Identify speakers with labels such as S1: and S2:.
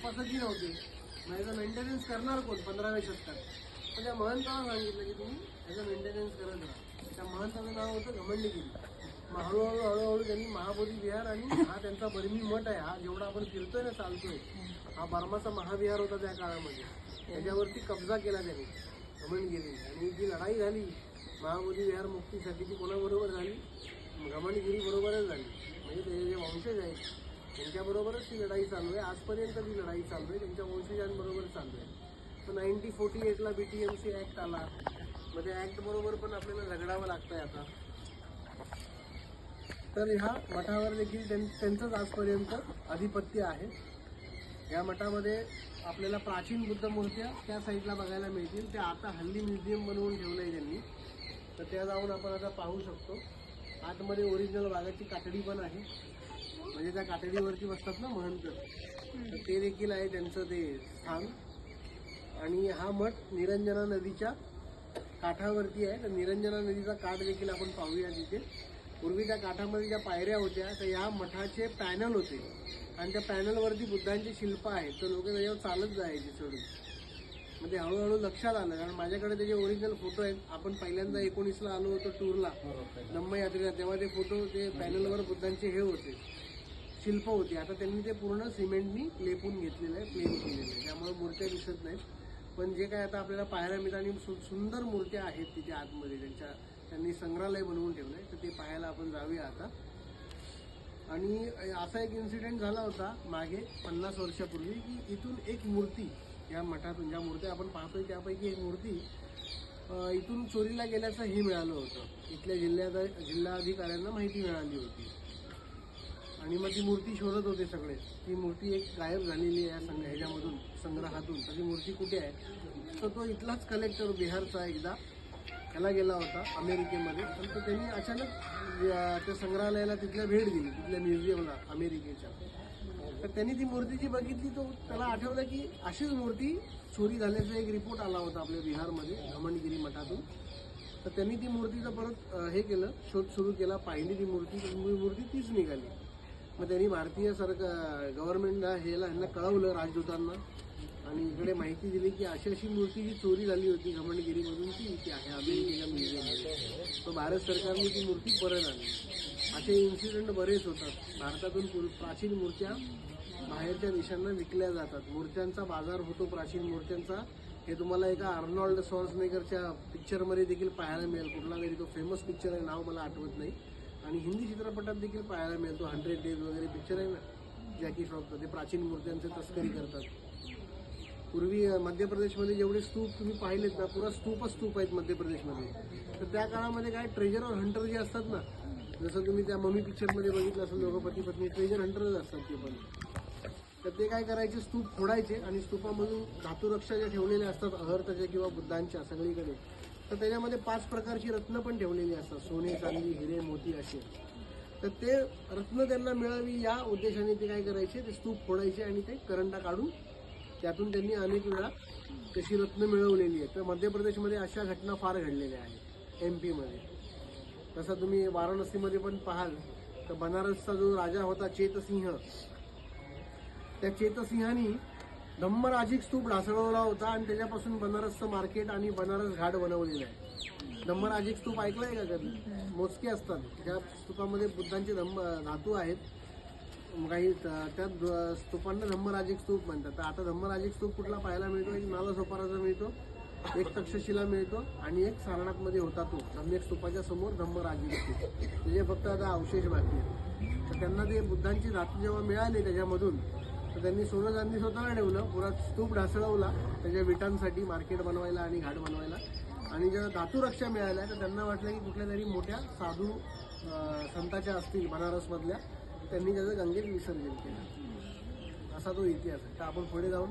S1: तपासतही नव्हते. मग याचा मेंटेनन्स करणार कोण 15व्या शतकात? तर त्या महंतांना सांगितलं की तुम्ही याचं मेंटेनन्स करत राहा. त्या महंताचं नाव होतं घमंडगिरी. मग हळूहळू त्यांनी महाबोधी विहार आणि हा त्यांचा बर्मी मठ आहे, हा जेवढा आपण फिरतोय ना चालतोय, हा बर्माचा महाविहार होता त्या काळामध्ये. त्याच्यावरती कब्जा केला त्यांनी घमंडगिरीने. आणि जी लढाई झाली महाबोधी विहार मुक्तीसाठी ती कोणाबरोबर झाली? घमंडगिरी बरोबरच झाली. म्हणजे ते जे वंशज आहेत त्यांच्याबरोबरच ती लढाई चालू आहे. आजपर्यंत ती लढाई चालू आहे, त्यांच्या वंशजांबरोबर चालू आहे. तर 1948ला BTMC ॲक्ट आला. मग त्या ॲक्ट बरोबर पण आपल्याला झगडावं लागतंय आता. तर ह्या मठावर देखील त्यांचंच आजपर्यंत आधिपत्य आहे. या मठामध्ये आपल्याला प्राचीन बुद्ध मूर्त्या त्या साईडला बघायला मिळतील. त्या आता हल्ली म्युझियम बनवून ठेवलं आहे त्यांनी. तर त्या जाऊन आपण आता पाहू शकतो. आतमध्ये ओरिजिनल वाघाची कातडी पण आहे, म्हणजे त्या कातडीवरती बसतात ना महंत, तर ते देखील आहे त्यांचं ते स्थान. आणि हा मठ निरंजना नदीच्या काठावरती आहे. तर निरंजना नदीचा काठ देखील आपण पाहूया तिथे. पूर्वी त्या काठामध्ये ज्या पायऱ्या होत्या तर या मठाचे पॅनल होते आणि त्या पॅनलवरती बुद्धांची शिल्प आहेत. तर लोक त्याच्यावर चालत जायचे चढून. म्हणजे हळूहळू लक्षात आलं, कारण माझ्याकडे त्याचे ओरिजिनल फोटो आहेत. आपण पहिल्यांदा 19ला आलो होतो टूरला धम्म यात्रेला, तेव्हा ते फोटो ते पॅनलवर बुद्धांचे हे होते, शिल्प होती. आता त्यांनी ते पूर्ण सिमेंटनी लेपून घेतलेलं आहे, प्लेन केलेलं आहे, त्यामुळे मूर्त्या दिसत नाहीत. पण जे काय आता आपल्याला पाहायला मिळतं आणि सुंदर मूर्त्या आहेत तिथे आतमध्ये, त्यांनी संग्रहालय बनवून ठेवलं आहे. तर ते पाहायला आपण जाऊया आता. आणि असा एक इन्सिडेंट झाला होता मागे 50 वर्षापूर्वी की इथून एक मूर्ती या मठातून, ज्या मूर्त्या आपण पाहतोय त्यापैकी एक मूर्ती इथून चोरीला गेल्याचं हे मिळालं होतं. इथल्या जिल्हाधिकाऱ्यांना माहिती मिळाली होती आणि मग ती मूर्ती शोधत होते सगळे. ती मूर्ती एक गायब झालेली आहे ह्याच्यामधून, संग्रहातून. तर ती मूर्ती कुठे आहे? तर तो इथलाच कलेक्टर बिहारचा एकदा ह्याला गेला होता अमेरिकेमध्ये. पण तो त्यांनी अचानक त्या संग्रहालयाला तिथल्या भेट दिली, तिथल्या म्युझियमला अमेरिकेच्या. तर त्यांनी ती मूर्ती जी बघितली तो त्याला आठवलं की अशीच मूर्ती चोरी झाल्याचा एक रिपोर्ट आला होता आपल्या बिहारमध्ये घमंडगिरी मठातून. तर त्यांनी ती मूर्तीचं परत हे केलं, शोध सुरू केला, पाहिली ती मूर्ती तीच निघाली. मग त्यांनी भारतीय गव्हर्नमेंटला ह्यांना कळवलं, राजदूतांना, आणि इकडे माहिती दिली की अशी अशी मूर्ती जी चोरी झाली होती घमंडगिरीमधून ती इथे आहे अमेरिकेच्या म्युझियममध्ये. तो भारत सरकारने ती मूर्ती परत आणली. असे इन्सिडेंट बरेच होतात. भारतातून प्राचीन मूर्त्या बाहेरच्या देशांना विकल्या जातात. मूर्त्यांचा बाजार होतो प्राचीन मूर्त्यांचा. हे तुम्हाला एका आर्नॉल्ड शॉर्सनेगरच्या पिक्चरमध्ये देखील पाहायला मिळेल. कुठला तरी तो फेमस पिक्चर आहे, नाव मला आठवत नाही. आणि हिंदी चित्रपटात देखील पाहायला मिळतो. 100 Days वगैरे पिक्चर आहे ना जॅकी श्रॉफचं, ते प्राचीन मूर्त्यांचे तस्करी करतात. पूर्वी मध्य प्रदेशमध्ये जेवढे स्तूप तुम्ही पाहिलेत ना, पुरा स्तूप आहेत मध्य प्रदेशमध्ये. तर त्या काळामध्ये काय ट्रेजर हंटर जे असतात ना, जसं तुम्ही त्या मम्मी पिक्चरमध्ये बघितलं असेल, दोघं पती पत्नी ट्रेजर हंटरच असतात ते पण. तर ते काय करायचे, स्तूप फोडायचे आणि स्तूपामधून धातुरक्षा ज्या ठेवलेल्या असतात अहर्तच्या किंवा बुद्धांच्या सगळीकडे, तर त्याच्यामध्ये 5 प्रकारची रत्न पण ठेवलेली असतात, सोने, चांदी, हिरे, मोती असे. तर ते रत्न त्यांना मिळावी या उद्देशाने ते काय करायचे, ते स्तूप फोडायचे आणि ते करंटा काढून त्यातून त्यांनी अनेक वेळा तशी रत्न मिळवलेली आहेत. तर मध्य प्रदेशमध्ये अशा घटना फार घडलेल्या आहेत, MP मध्ये. तसं तुम्ही वाराणसीमध्ये पण पाहाल तर बनारसचा जो राजा होता चेतसिंह, त्या चेतसिंहानी धम्मराजिक स्तूप ढासळवला होता आणि त्याच्यापासून बनारसचं मार्केट आणि बनारस घाट बनवलेलं आहे. धम्मराजिक स्तूप ऐकलंय का कधी? मोजके असतात. त्या स्तूपामध्ये बुद्धांचे धातू आहेत काही, त्या स्तूपांना धम्मराजिक स्तूप म्हणतात. तर आता धम्मराजिक स्तूप कुठला पाहायला मिळतो? एक नालासोपाराचा मिळतो, एक तक्षशिला मिळतो आणि एक सारनाथमध्ये होता तो सम्यक स्तूपाच्या समोर धम्मराजिक स्तूप. म्हणजे फक्त आता अवशेष बाकी आहेत. तर त्यांना ते बुद्धांची धातू जेव्हा मिळाली त्याच्यामधून, तर त्यांनी सोनं चांदी स्वतःला ठेवलं, पुरा स्तूप ढासळवला त्याच्या विटांसाठी, मार्केट बनवायला आणि घाट बनवायला. आणि जेव्हा धातुरक्षा मिळाल्या तर त्यांना वाटलं की कुठल्या तरी मोठ्या साधू संतांच्या असतील बनारसमधल्या, त्यांनी त्याचं गंगेत विसर्जन केलं. असा तो इतिहास आहे. तर आपण पुढे जाऊन